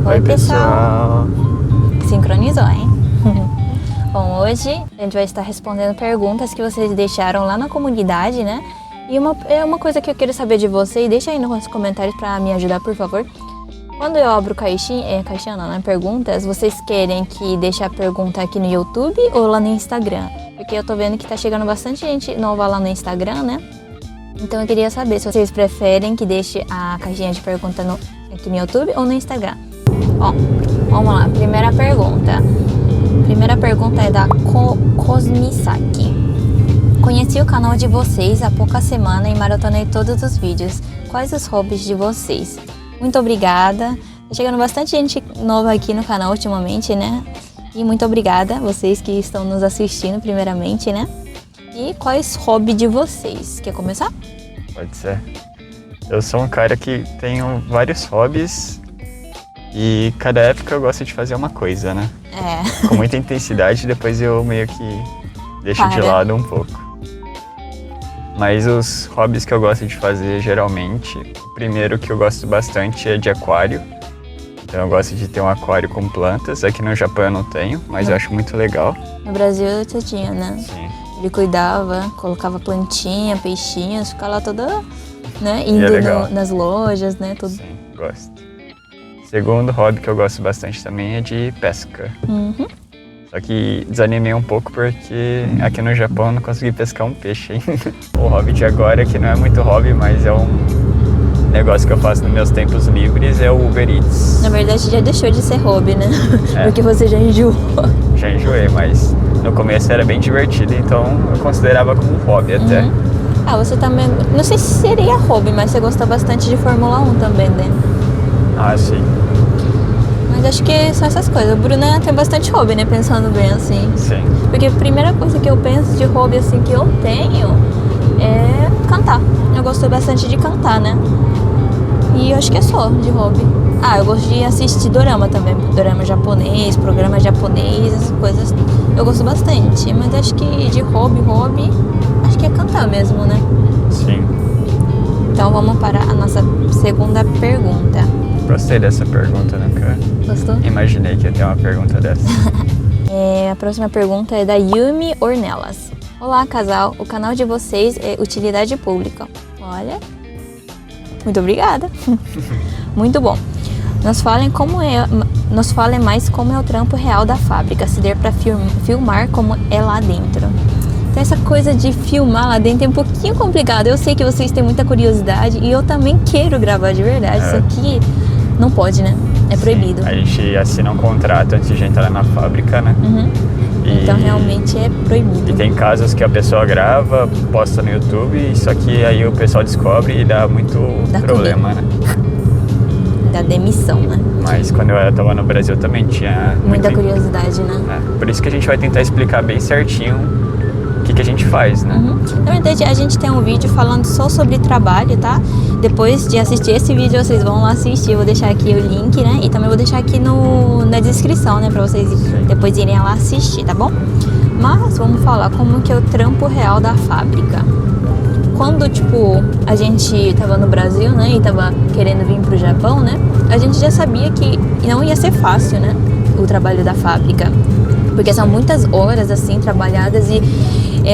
Oi, pessoal! Sincronizou, hein? Bom, hoje a gente vai estar respondendo perguntas que vocês deixaram lá na comunidade, né? E uma coisa que eu quero saber de vocês, deixa aí nos comentários para me ajudar, por favor. Quando eu abro caixinha não, né? Perguntas, vocês querem que deixe a pergunta aqui no YouTube ou lá no Instagram? Porque eu tô vendo que tá chegando bastante gente nova lá no Instagram, né? Então eu queria saber se vocês preferem que deixe a caixinha de pergunta aqui no YouTube ou no Instagram. Bom, vamos lá. Primeira pergunta é da Cosmisaki. Conheci o canal de vocês há pouca semana e maratonei todos os vídeos. Quais os hobbies de vocês? Muito obrigada. Tá chegando bastante gente nova aqui no canal ultimamente, né? E muito obrigada a vocês que estão nos assistindo primeiramente, né? E quais hobbies de vocês? Quer começar? Pode ser. Eu sou um cara que tenho vários hobbies e cada época eu gosto de fazer uma coisa, né? É. Com muita intensidade, depois eu meio que deixo de lado um pouco. Mas os hobbies que eu gosto de fazer geralmente, o primeiro que eu gosto bastante é de aquário. Então eu gosto de ter um aquário com plantas. Aqui no Japão eu não tenho, mas eu acho muito legal. No Brasil você tinha, né? Sim. Ele cuidava, colocava plantinha, peixinhos, ficava lá toda, né? Indo nas lojas, né? Tudo. Sim, gosto. Segundo hobby que eu gosto bastante também é de pesca. Uhum. Só que desanimei um pouco porque aqui no Japão eu não consegui pescar um peixe ainda. O hobby de agora, que não é muito hobby, mas é um negócio que eu faço nos meus tempos livres, é o Uber Eats. Na verdade já deixou de ser hobby, né? É. Porque você já enjoou. Já enjoei, mas no começo era bem divertido, então eu considerava como um hobby até. Uhum. Ah, você também, não sei se seria hobby, mas você gosta bastante de Fórmula 1 também, né? Ah, sim. Mas acho que são essas coisas. O Bruno tem bastante hobby, né? Pensando bem assim. Sim. Porque a primeira coisa que eu penso de hobby assim que eu tenho é cantar. Eu gosto bastante de cantar, né? E eu acho que é só de hobby. Ah, eu gosto de assistir dorama também. Dorama japonês, programa japonês, essas coisas. Eu gosto bastante. Mas acho que de hobby, acho que é cantar mesmo, né? Sim. Então vamos para a nossa segunda pergunta. Gostei dessa pergunta, né, cara? Gostou? Imaginei que ia ter uma pergunta dessa. A próxima pergunta é da Yumi Ornelas. Olá, casal. O canal de vocês é utilidade pública. Olha. Muito obrigada. Muito bom. Nos falem mais como é o trampo real da fábrica, se der para filmar como é lá dentro. Então essa coisa de filmar lá dentro é um pouquinho complicado. Eu sei que vocês têm muita curiosidade e eu também quero gravar de verdade. Só que não pode, né? É proibido. A gente assina um contrato antes de entrar na fábrica, né? Uhum. Então realmente é proibido. E tem casos que a pessoa grava, posta no YouTube, só que aí o pessoal descobre e dá muito problema, né? Da demissão, né? Mas quando eu tava no Brasil também tinha muita curiosidade, né? Por isso que a gente vai tentar explicar bem certinho o que a gente faz, né? Uhum. Na verdade, a gente tem um vídeo falando só sobre trabalho, tá? Depois de assistir esse vídeo, vocês vão lá assistir. Eu vou deixar aqui o link, né? E também vou deixar aqui na descrição, né? Pra vocês depois irem lá assistir, tá bom? Mas vamos falar como que é o trampo real da fábrica. Quando, a gente tava no Brasil, né? E tava querendo vir pro Japão, né? A gente já sabia que não ia ser fácil, né? O trabalho da fábrica. Porque são muitas horas, assim, trabalhadas e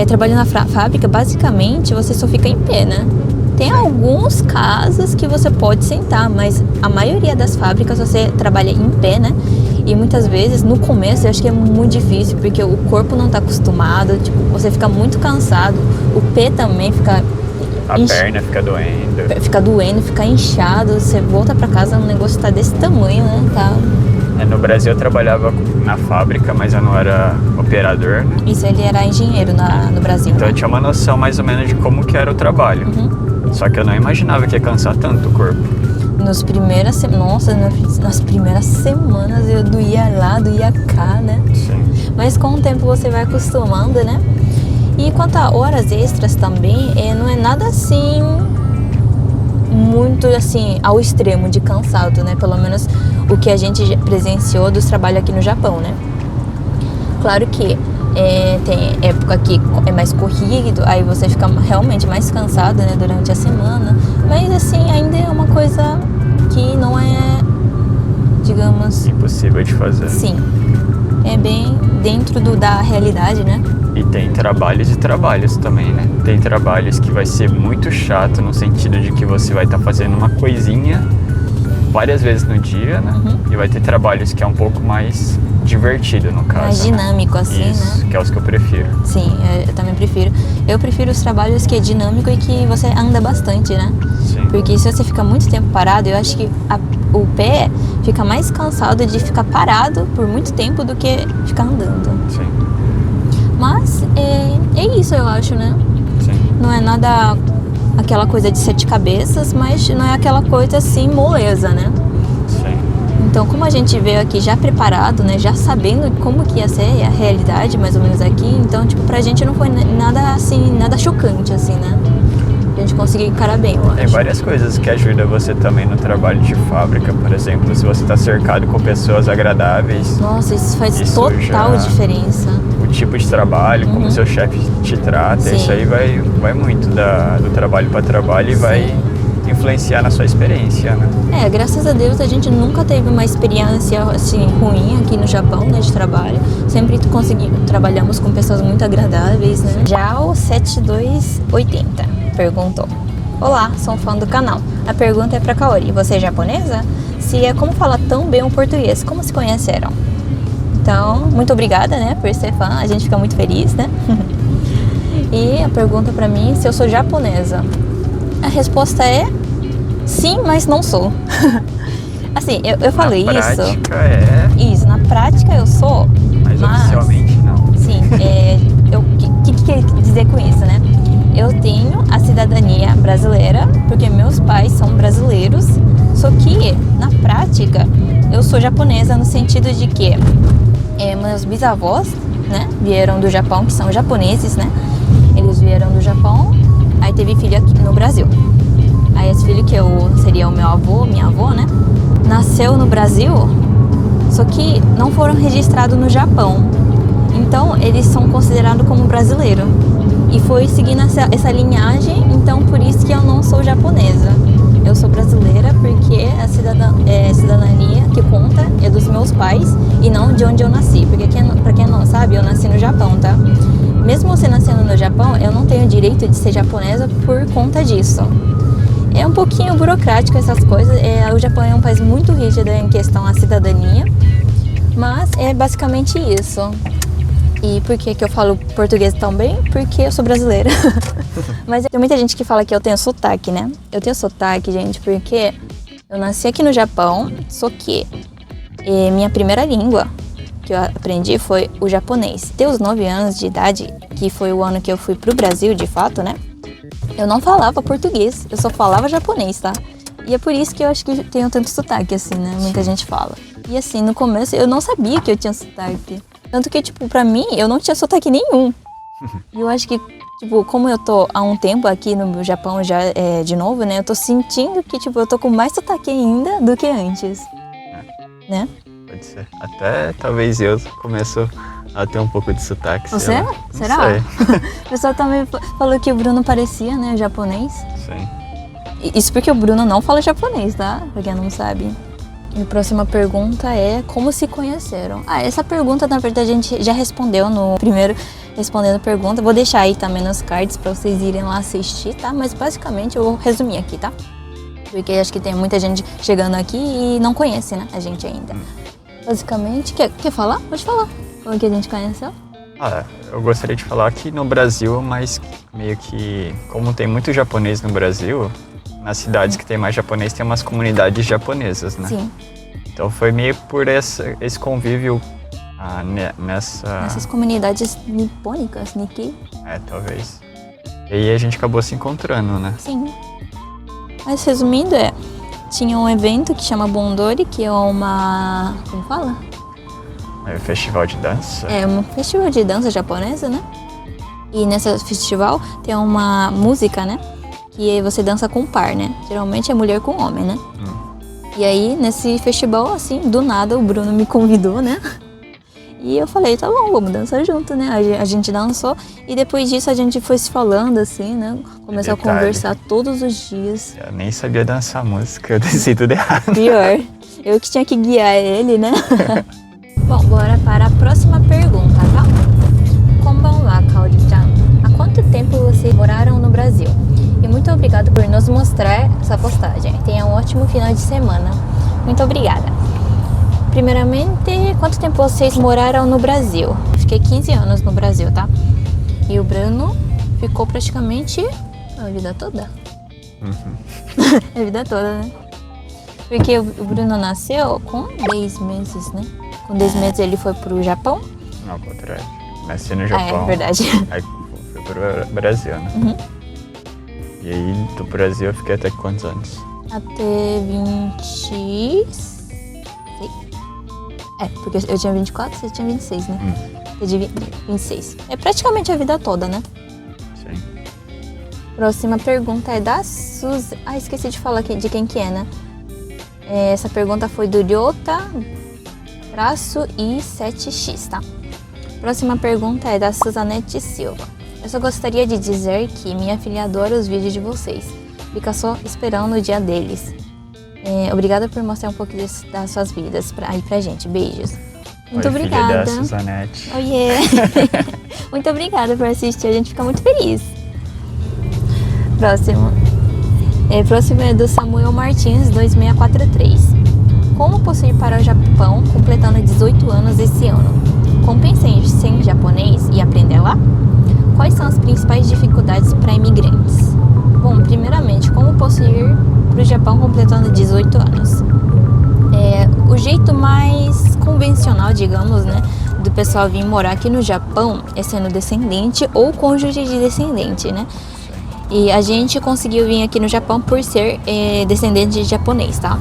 trabalhando na fábrica, basicamente, você só fica em pé, né? Tem alguns casos que você pode sentar, mas a maioria das fábricas você trabalha em pé, né? E muitas vezes, no começo, eu acho que é muito difícil, porque o corpo não tá acostumado, você fica muito cansado, o pé também fica... A perna fica doendo. Fica doendo, fica inchado, você volta pra casa, o negócio tá desse tamanho, né? Tá... No Brasil eu trabalhava na fábrica, mas eu não era operador, né? Isso, ele era engenheiro no Brasil. Então né? eu tinha uma noção mais ou menos de como que era o trabalho. Uhum. Só que eu não imaginava que ia cansar tanto o corpo. Nas primeiras semanas eu doía lá, doía cá, né? Sim. Mas com o tempo você vai acostumando, né? E quanto a horas extras também, não é nada assim... muito assim ao extremo de cansado, né? Pelo menos o que a gente presenciou dos trabalhos aqui no Japão, né? Claro que tem época que é mais corrido, aí você fica realmente mais cansado, né, durante a semana. Mas assim, ainda é uma coisa que não é digamos... impossível de fazer. Sim. É bem dentro da realidade, né? E tem trabalhos e trabalhos também, né? Tem trabalhos que vai ser muito chato no sentido de que você vai estar fazendo uma coisinha várias vezes no dia, né? E vai ter trabalhos que é um pouco mais divertido, no caso. Mais dinâmico, assim, Isso, né? que é os que eu prefiro. Sim, eu também prefiro. Eu prefiro os trabalhos que é dinâmico e que você anda bastante, né? Sim. Porque se você fica muito tempo parado, eu acho que o pé fica mais cansado de ficar parado por muito tempo do que ficar andando. Sim. Mas é isso, eu acho, né? Sim. Não é nada aquela coisa de 7 cabeças, mas não é aquela coisa assim moleza, né? Sim. Então, como a gente veio aqui já preparado, né, já sabendo como que ia ser a realidade, mais ou menos aqui, então, tipo, pra gente não foi nada assim, nada chocante, assim, né? A gente conseguiu encarar bem, eu acho. Tem várias coisas que ajudam você também no trabalho de fábrica, por exemplo, se você está cercado com pessoas agradáveis. Nossa, isso faz Isso total já- diferença. O tipo de trabalho, como seu chefe te trata, Sim. isso aí vai muito do trabalho para trabalho e vai influenciar na sua experiência, né? Graças a Deus a gente nunca teve uma experiência assim ruim aqui no Japão, né, de trabalho. Sempre trabalhamos com pessoas muito agradáveis, né? Já o 7280 perguntou: Olá, sou um fã do canal. A pergunta é pra Kaori. Você é japonesa? Se é, como fala tão bem o português? Como se conheceram? Então, muito obrigada, né, por ser fã. A gente fica muito feliz, né? E a pergunta pra mim se eu sou japonesa. A resposta é sim, mas não sou. Assim, eu falei Na isso. prática é, Isso, na prática eu sou. mas oficialmente não. Sim, o que quer dizer com isso, né? Eu tenho a cidadania brasileira, porque meus pais são brasileiros, só que, na prática, eu sou japonesa no sentido de que meus bisavós, né, vieram do Japão, que são japoneses, né? Eles vieram do Japão, aí teve filho aqui no Brasil. Aí esse filho, que seria o meu avô, minha avó, né? Nasceu no Brasil, só que não foram registrados no Japão. Então, eles são considerados como brasileiro. E foi seguindo essa linhagem, então por isso que eu não sou japonesa. Eu sou brasileira porque a cidadania que conta é dos meus pais e não de onde eu nasci. Porque pra quem não sabe, eu nasci no Japão, tá? Mesmo você nascendo no Japão, eu não tenho direito de ser japonesa por conta disso. É um pouquinho burocrático essas coisas. O Japão é um país muito rígido em questão à cidadania, mas é basicamente isso. E por que eu falo português tão bem? Porque eu sou brasileira. Mas tem muita gente que fala que eu tenho sotaque, né? Eu tenho sotaque, gente, porque eu nasci aqui no Japão, só que minha primeira língua que eu aprendi foi o japonês. Até os 9 anos de idade, que foi o ano que eu fui pro Brasil, de fato, né? Eu não falava português, eu só falava japonês, tá? E é por isso que eu acho que tenho tanto sotaque, assim, né? Muita gente fala. E assim, no começo eu não sabia que eu tinha sotaque. Tanto que, tipo, pra mim, eu não tinha sotaque nenhum. E eu acho que, tipo, como eu tô há um tempo aqui no Japão já de novo, né? Eu tô sentindo que, tipo, eu tô com mais sotaque ainda do que antes. Né? Pode ser. Até talvez eu começo a ter um pouco de sotaque. Você? sei lá. Será? Não sei. O pessoal também falou que o Bruno parecia, né, japonês. Sim. Isso porque o Bruno não fala japonês, tá? Pra quem não sabe. E a próxima pergunta é: como se conheceram? Essa pergunta, na verdade, a gente já respondeu no primeiro Respondendo Pergunta. Vou deixar aí também nos cards pra vocês irem lá assistir, tá? Mas basicamente eu vou resumir aqui, tá? Porque acho que tem muita gente chegando aqui e não conhece, né, a gente ainda. Basicamente, quer falar? Pode falar. Como que a gente conheceu? Eu gostaria de falar que no Brasil, mas meio que, como tem muito japonês no Brasil, nas cidades que tem mais japonês, tem umas comunidades japonesas, né? Sim. Então foi meio por esse convívio Nessas comunidades nipônicas, Nikkei. Talvez. E aí a gente acabou se encontrando, né? Sim. Mas resumindo, tinha um evento que chama Bondori, que é uma... como fala? Festival de dança. É um festival de dança japonesa, né? E nesse festival tem uma música, né? Que você dança com par, né? Geralmente é mulher com homem, né? E aí, nesse festival, assim, do nada, o Bruno me convidou, né? E eu falei, tá bom, vamos dançar junto, né? A gente dançou e depois disso a gente foi se falando, assim, né? Começou a conversar todos os dias. Eu nem sabia dançar música, eu dancei tudo errado. Pior. Eu que tinha que guiar ele, né? Bom, bora para a próxima pergunta, tá? Konbanwa, Kaori-chan. Há quanto tempo vocês moraram no Brasil? E muito obrigado por nos mostrar essa postagem. Tenha um ótimo final de semana. Muito obrigada. Primeiramente, quanto tempo vocês moraram no Brasil? Fiquei 15 anos no Brasil, tá? E o Bruno ficou praticamente a vida toda. A vida toda, né? Porque o Bruno nasceu com 10 meses, né? Com 10 meses ele foi pro Japão. Não, ao contrário. Nasci no Japão. É verdade. Aí fui pro Brasil, né? Uhum. E aí do Brasil eu fiquei até quantos anos? Até 26. É, porque eu tinha 24, você tinha 26, né? Eu de 26. É praticamente a vida toda, né? Sim. Próxima pergunta é da Suzy. Ah, esqueci de falar de quem que é, né? Essa pergunta foi do Ryota-i7x, tá? Próxima pergunta é da Suzanete Silva. Eu só gostaria de dizer que minha filha adora os vídeos de vocês. Fica só esperando o dia deles. Obrigada por mostrar um pouco das suas vidas aí pra gente. Beijos. Muito obrigada. Filha da Suzanete. Oiê. Muito obrigada por assistir. A gente fica muito feliz. Próximo. Próximo é do Samuel Martins, 2643. Como posso ir para o Japão completando 18 anos esse ano? Compensa em ser japonês e aprender lá? Quais são as principais dificuldades para imigrantes? Bom, primeiramente, como posso ir para o Japão completando 18 anos? O jeito mais convencional, digamos, né, do pessoal vir morar aqui no Japão é sendo descendente ou cônjuge de descendente, né? E a gente conseguiu vir aqui no Japão por ser descendente de japonês, tá?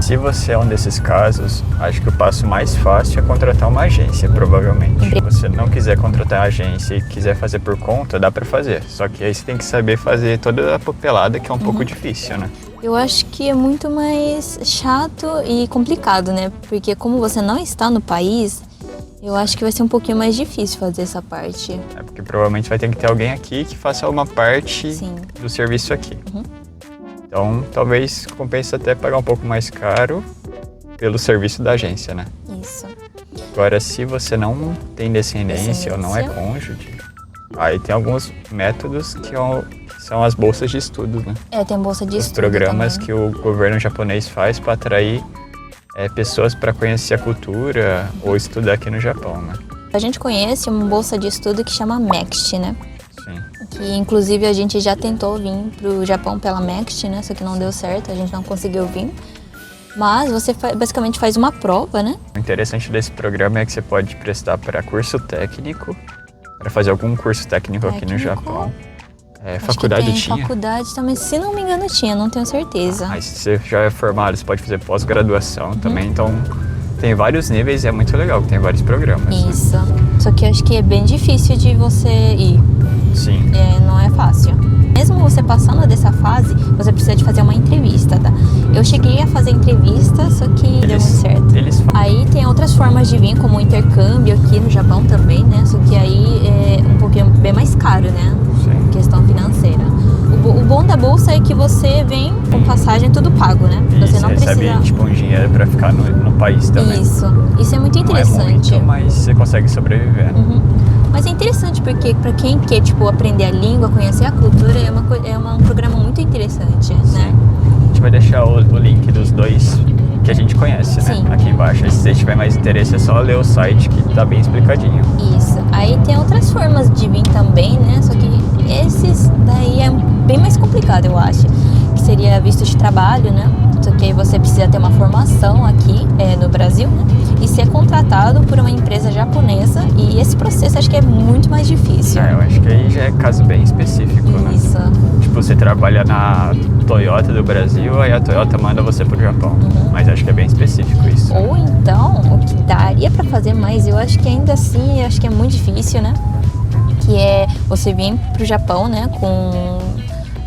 Se você é um desses casos, acho que o passo mais fácil é contratar uma agência, provavelmente. Se você não quiser contratar a agência e quiser fazer por conta, dá pra fazer. Só que aí você tem que saber fazer toda a papelada, que é um pouco difícil, né? Eu acho que é muito mais chato e complicado, né? Porque como você não está no país, eu acho que vai ser um pouquinho mais difícil fazer essa parte. É porque provavelmente vai ter que ter alguém aqui que faça uma parte Sim. do serviço aqui. Então, talvez compense até pagar um pouco mais caro pelo serviço da agência, né? Isso. Agora, se você não tem descendência ou não é cônjuge, aí tem alguns métodos que são as bolsas de estudo, né? Tem bolsa de Os estudo programas também. que o governo japonês faz para atrair pessoas para conhecer a cultura ou estudar aqui no Japão, né? A gente conhece uma bolsa de estudo que chama MEXT, né? Sim. Que inclusive a gente já tentou vir pro Japão pela MEXT, né? Só que não deu certo, a gente não conseguiu vir. Mas você basicamente faz uma prova, né? O interessante desse programa é que você pode prestar para curso técnico, para fazer algum curso técnico aqui no Japão. Faculdade tem tinha. Faculdade também, se não me engano tinha, não tenho certeza. Aí se você já é formado, você pode fazer pós-graduação também, então tem vários níveis e é muito legal, tem vários programas. Isso. Só que eu acho que é bem difícil de você ir. Sim. Não é fácil. Mesmo você passando dessa fase, você precisa de fazer uma entrevista, tá? Eu cheguei a fazer entrevista, só que deu muito certo. Aí tem outras formas de vir, como o intercâmbio aqui no Japão também, né? Só que aí é um pouquinho bem mais caro, né? Sim. Questão financeira. O bom da bolsa é que você vem com passagem tudo pago, né? Você não recebe, precisa... tipo, um dinheiro pra ficar no país também. Isso é muito Não é interessante. muito, mas você consegue sobreviver. Mas é interessante porque para quem quer, tipo, aprender a língua, conhecer a cultura, é um programa muito interessante, né? A gente vai deixar o link dos dois que a gente conhece, né? Sim. Aqui embaixo. Aí, se você tiver mais interesse, é só ler o site que tá bem explicadinho. Isso. Aí tem outras formas de vir também, né? Só que esses daí é bem mais complicado, eu acho. Que seria visto de trabalho, né? Só que aí você precisa ter uma formação aqui no Brasil, né? E ser contratado por uma empresa japonesa. E esse processo acho que é muito mais difícil. Eu acho que aí já é caso bem específico, né? Isso. Tipo, você trabalha na Toyota do Brasil, aí a Toyota manda você pro Japão. Mas acho que é bem específico isso. Ou então, o que daria pra fazer mais, eu acho que ainda assim, eu acho que é muito difícil, né? Que é você vir pro Japão, né, com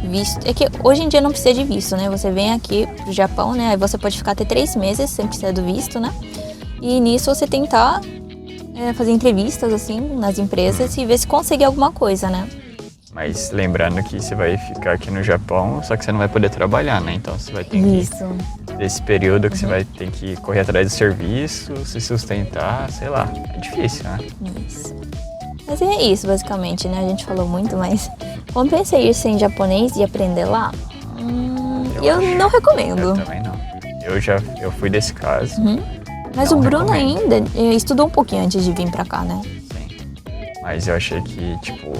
visto. É que hoje em dia não precisa de visto, né? Você vem aqui pro Japão, né? Aí você pode ficar até 3 meses sem precisar do visto, né? E nisso você tentar fazer entrevistas, assim, nas empresas e ver se consegue alguma coisa, né? Mas lembrando que você vai ficar aqui no Japão, só que você não vai poder trabalhar, né? Então você vai ter que Isso. desse período que você vai ter que correr atrás do serviço, se sustentar, sei lá. É difícil, né? Isso. Mas é isso, basicamente, né? A gente falou muito, mas compensa isso em japonês e aprender lá? Eu não recomendo. Eu também não. Eu fui desse caso. Mas Não o Bruno recomendo. ainda estudou um pouquinho antes de vir pra cá, né? Sim. Mas eu achei que, tipo,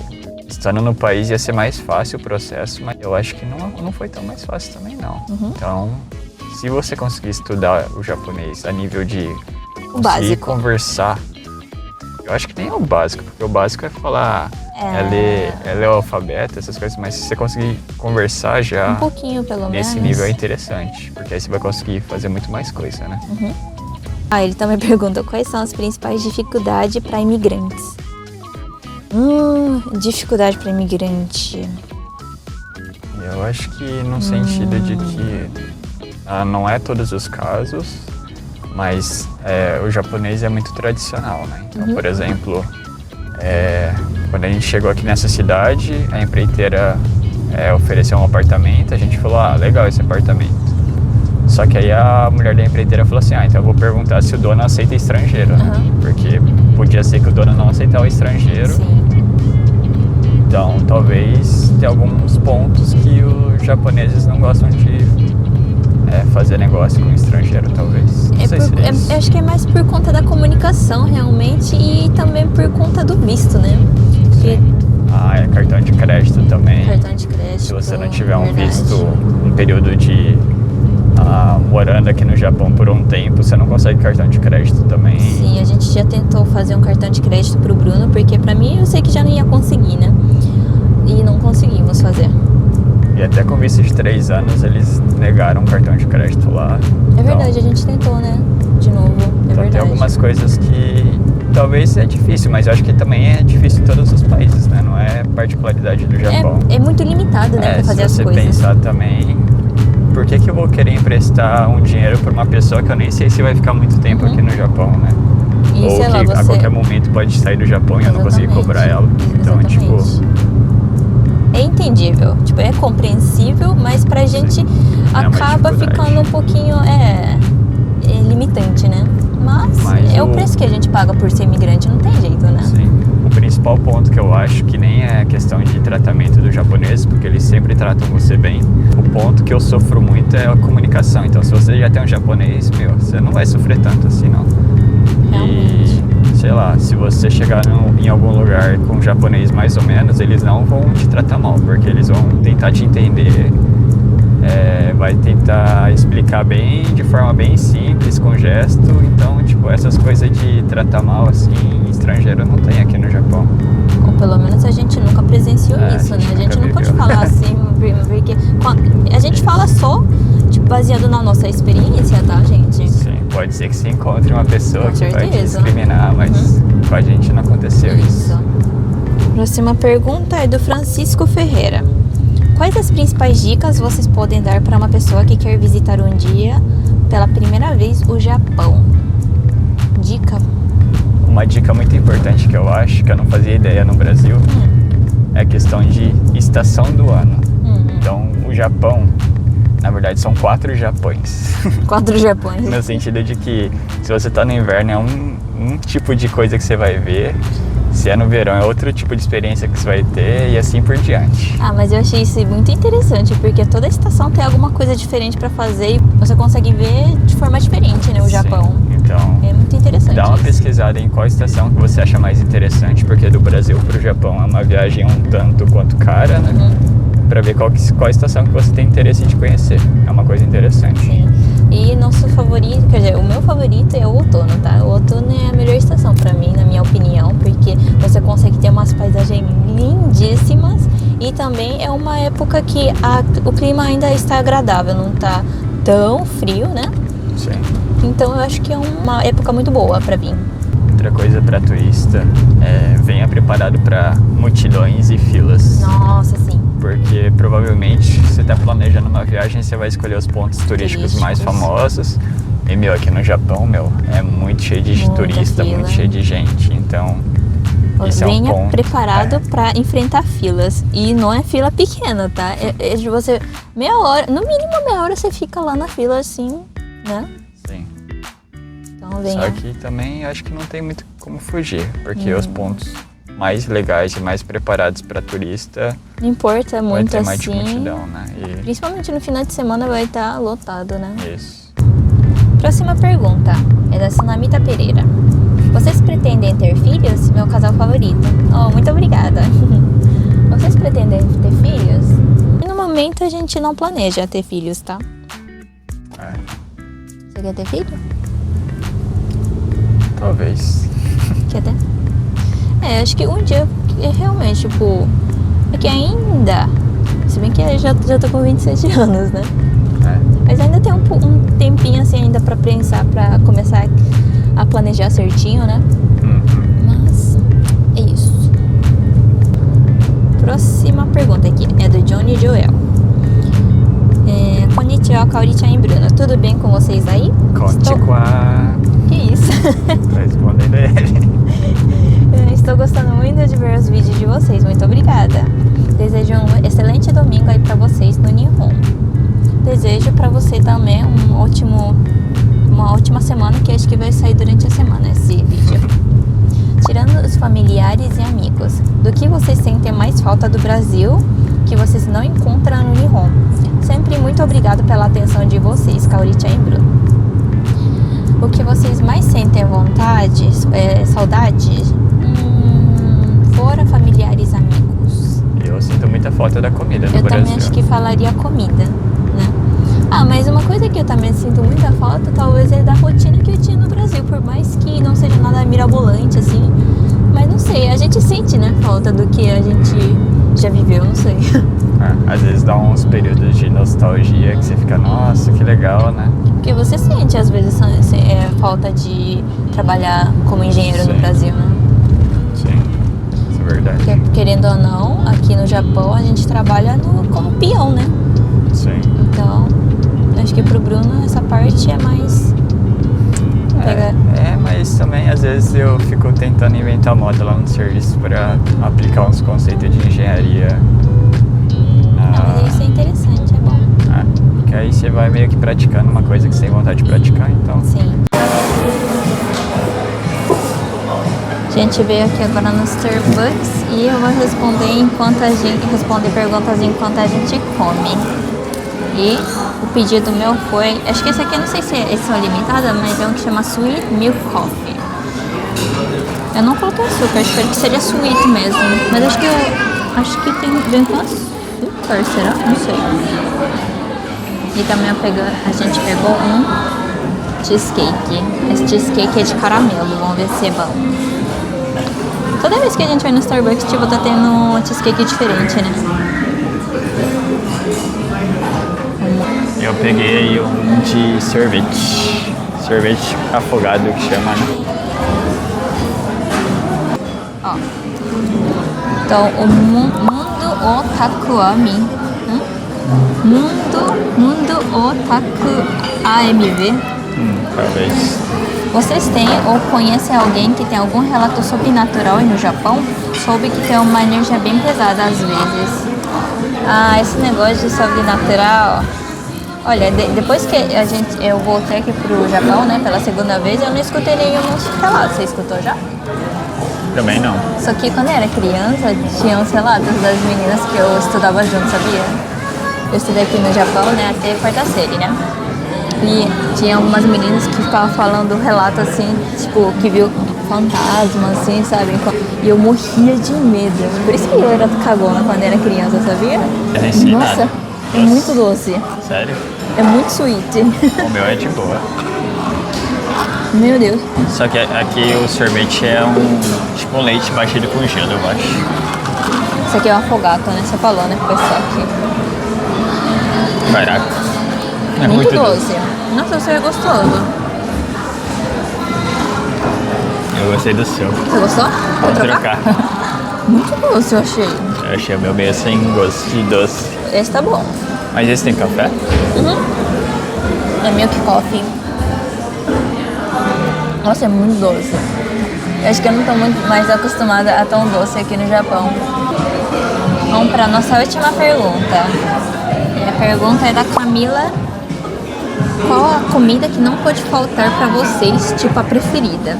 estando no país ia ser mais fácil o processo, mas eu acho que não foi tão mais fácil também, não. Então, se você conseguir estudar o japonês a nível de conseguir básico. conversar, eu acho que nem é o básico, porque o básico é falar, é ler o alfabeto, essas coisas, mas se você conseguir conversar já Um pouquinho, pelo menos. nesse nível é interessante, porque aí você vai conseguir fazer muito mais coisa, né? Ele também pergunta quais são as principais dificuldades para imigrantes. Dificuldade para imigrante. Eu acho que no sentido de que não é todos os casos, mas o japonês é muito tradicional, né? Então, por exemplo, quando a gente chegou aqui nessa cidade, a empreiteira ofereceu um apartamento, a gente falou, legal esse apartamento. Só que aí a mulher da empreiteira falou assim, então eu vou perguntar se o dono aceita estrangeiro, né? Porque podia ser que o dono não aceitava o estrangeiro. Sim. Então, talvez tenha alguns pontos que os japoneses não gostam de fazer negócio com estrangeiro, talvez. Não sei se é isso. Acho que é mais por conta da comunicação, realmente, e também por conta do visto, né? Porque É cartão de crédito também. cartão de crédito. Se você não tiver um verdade. visto, um período de morando aqui no Japão por um tempo, você não consegue cartão de crédito também. Sim, a gente já tentou fazer um cartão de crédito pro Bruno, porque pra mim eu sei que já não ia conseguir, né? E não conseguimos fazer. E até com visto de 3 anos, eles negaram um cartão de crédito lá. É verdade, a gente tentou, né? De novo, Então verdade. tem algumas coisas que talvez é difícil, mas eu acho que também é difícil em todos os países, né? Não é particularidade do Japão. É muito limitado, né, pra fazer as se você coisas. pensar também, por que eu vou querer emprestar um dinheiro para uma pessoa que eu nem sei se vai ficar muito tempo aqui no Japão, né? E Ou sei que lá, a você... qualquer momento pode sair do Japão e eu não conseguir cobrar ela. Então, tipo, é entendível, tipo, é compreensível, mas pra gente uma acaba dificuldade. ficando um pouquinho limitante, né? Mas é o preço que a gente paga por ser imigrante, não tem jeito, né? Sim. O principal ponto que eu acho que nem é questão de tratamento dos japoneses, porque eles sempre tratam você bem. O ponto que eu sofro muito é a comunicação. Então, se você já tem um japonês, você não vai sofrer tanto assim, não. Realmente. E, sei lá, se você chegar em algum lugar com um japonês mais ou menos, eles não vão te tratar mal, porque eles vão tentar te entender, vai tentar explicar bem, de forma bem simples, com gesto. Então, tipo, essas coisas de tratar mal, assim, estrangeiro não tem aqui no Japão. Ou pelo menos a gente nunca presenciou isso, né? A gente não pode falar assim, porque a gente fala só, tipo, baseado na nossa experiência, tá, gente? Sim, pode ser que se encontre uma pessoa Com que vai te certeza. discriminar, mas com a gente não aconteceu isso. Próxima pergunta é do Francisco Ferreira. Quais as principais dicas vocês podem dar para uma pessoa que quer visitar um dia pela primeira vez o Japão? Dica? Uma dica muito importante que eu acho, que eu não fazia ideia no Brasil, é a questão de estação do ano. Então, o Japão, na verdade, são 4 Japões. 4 Japões. No sentido de que, se você tá no inverno, é um tipo de coisa que você vai ver. Se é no verão, é outro tipo de experiência que você vai ter e assim por diante. Mas eu achei isso muito interessante, porque toda estação tem alguma coisa diferente para fazer e você consegue ver de forma diferente, né, o Japão. Então, É muito interessante. dá uma isso. pesquisada em qual estação que você acha mais interessante, porque do Brasil pro Japão é uma viagem um tanto quanto cara, né? Pra ver qual estação que você tem interesse de conhecer. É uma coisa interessante. Sim. E nosso favorito, quer dizer, o meu favorito é o outono, tá? O outono é a melhor estação pra mim, na minha opinião, porque você consegue ter umas paisagens lindíssimas e também é uma época que o clima ainda está agradável, não tá tão frio, né? Sim. Então eu acho que é uma época muito boa pra vir. Outra coisa pra turista venha preparado pra multidões e filas. Nossa, sim. Porque provavelmente você tá planejando uma viagem, você vai escolher os pontos turísticos mais famosos. E, aqui no Japão, é muito cheio de Muita turista, fila. muito cheio de gente. Então, Isso é um Venha ponto, preparado para enfrentar filas. E não é fila pequena, tá? É de você meia hora, no mínimo meia hora você fica lá na fila assim, né? Sim. Então venha. Só que também acho que não tem muito como fugir, porque os pontos mais legais e mais preparados para turista Não importa vai muito ter mais assim. multidão, né? Principalmente no final de semana vai estar lotado, né? Isso. Próxima pergunta é da Sunamita Pereira. Vocês pretendem ter filhos? Meu casal favorito. Oh, muito obrigada. Vocês pretendem ter filhos? No momento a gente não planeja ter filhos, tá? É, Você quer ter filho? talvez. Quer ter? Acho que um dia realmente, tipo, é que ainda, se bem que eu já tô com 27 anos, né? Mas ainda tem um tempinho assim ainda pra pensar, pra começar a planejar certinho, né? Mas é isso. Próxima pergunta aqui é do Johnny Joel. Konnichiwa, Kaori-chan e Bruno. Tudo bem com vocês aí? Konnichiwa. Que isso? Tá respondendo ele. Estou gostando muito de ver os vídeos de vocês. Muito obrigada. Desejo um excelente domingo aí pra vocês no Nihon. Desejo pra você também uma ótima semana, que acho que vai sair durante a semana esse vídeo. Tirando os familiares e amigos, do que vocês sentem mais falta do Brasil que vocês não encontram no Nihon? Sempre muito obrigado pela atenção de vocês, Kaori-chan e Bruno. O que vocês mais sentem vontade, saudade? Fora familiares e amigos. Eu sinto muita falta da comida no Eu Brasil. também acho que falaria comida, né? Mas uma coisa que eu também sinto muita falta, talvez, é da rotina que eu tinha no Brasil. Por mais que não seja nada mirabolante, assim. Mas não sei, a gente sente, né, falta do que a gente já viveu, não sei. Às vezes dá uns períodos de nostalgia que você fica, nossa, que legal, né? Porque você sente, às vezes, falta de trabalhar como engenheiro no Sim. Brasil, né? Sim, isso é verdade. Porque, querendo ou não, aqui no Japão a gente trabalha como peão, né? Sim. Então, acho que pro Bruno essa parte é mais... Mas também às vezes eu fico tentando inventar moda lá no serviço para aplicar uns conceitos de engenharia. Mas isso é interessante, é bom. Porque aí você vai meio que praticando uma coisa que você tem vontade de praticar, então. Sim. A gente veio aqui agora no Starbucks e eu vou responder perguntas enquanto a gente come. E o pedido meu foi, acho que esse aqui, eu não sei se é edição limitada, mas é um que chama Sweet Milk Coffee. Eu não coloquei açúcar, espero que seja sweet mesmo. Mas acho que vem com açúcar, será? Não sei. E também a gente pegou um cheesecake. Esse cheesecake é de caramelo, vamos ver se é bom. Toda vez que a gente vai no Starbucks, tipo, tá tendo um cheesecake diferente, né? Eu peguei um de sorvete. Sorvete afogado que chama, né? Ó. Então, o Mundo Otakuami. Mundo Otaku AMV. Talvez. Vocês têm ou conhecem alguém que tem algum relato sobrenatural aí no Japão? Soube que tem uma energia bem pesada às vezes. Esse negócio de sobrenatural... Olha, depois que eu voltei aqui pro Japão, né, pela segunda vez, eu não escutei nenhum relato. Você escutou já? Também não. Só que quando eu era criança, tinha uns relatos das meninas que eu estudava junto, sabia? Eu estudei aqui no Japão, né, até a quarta série, né? E tinha algumas meninas que ficavam falando relato assim, tipo, que viu fantasma, assim, sabe? E eu morria de medo. Por isso que eu era cagona quando era criança, sabia? Nossa, é muito doce. Sério? É muito sweet. O meu é de boa. Meu Deus. Só que aqui o sorvete é tipo um leite batido com gelo, eu acho. Isso aqui é um afogato, né? Você falou, né, pro pessoal aqui. Caraca. É muito doce. Nossa, você é gostoso. Eu gostei do seu. Você gostou? Vou trocar? Muito doce, eu achei. Eu achei o meu meio sem gosto de doce. Esse tá bom. Mas esse tem café? É milk coffee. Nossa, é muito doce. Eu acho que eu não tô muito mais acostumada a tão doce aqui no Japão. Vamos para nossa última pergunta. E a pergunta é da Camila. Qual a comida que não pode faltar para vocês, tipo a preferida?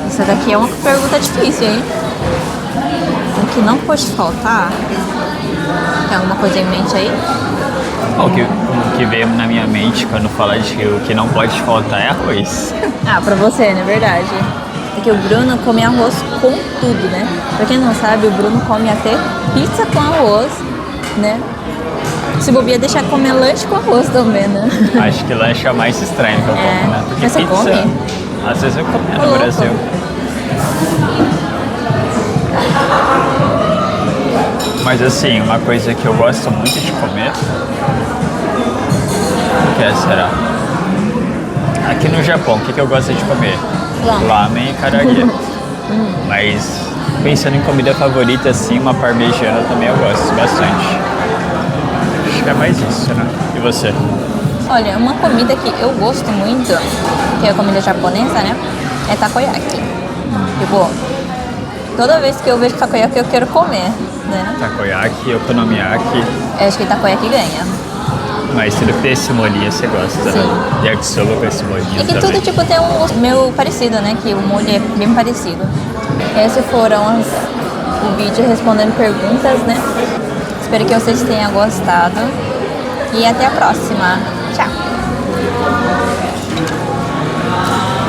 Essa daqui é uma pergunta difícil, hein? O que não pode faltar? Tem alguma coisa em mente aí? O que veio na minha mente quando fala de que o que não pode faltar é arroz. Ah, pra você, não é verdade? É que o Bruno come arroz com tudo, né? Pra quem não sabe, o Bruno come até pizza com arroz, né? Se bobear, deixar comer lanche com arroz também, né? Acho que lanche é o mais estranho que eu como, né? Porque Mas você pizza, come? às vezes eu como Ô, no louco. Brasil. Mas assim, uma coisa que eu gosto muito de comer, o que será? Aqui no Japão, o que eu gosto de comer? Ramen e karaage. Mas pensando em comida favorita, assim, uma parmegiana também eu gosto bastante. Acho que é mais isso, né? E você? Olha, uma comida que eu gosto muito, que é a comida japonesa, né? É takoyaki. Tipo, toda vez que eu vejo takoyaki eu quero comer, né? Takoyaki, okonomiyaki. Eu acho que takoyaki ganha. Mas tudo que tem esse molhinho você gosta, Sim. né? Yakisoba com esse molhinho E que também. tudo, tipo, tem um gosto meio parecido, né? Que o molho é bem parecido. Esses foram o vídeo respondendo perguntas, né? Espero que vocês tenham gostado. E até a próxima.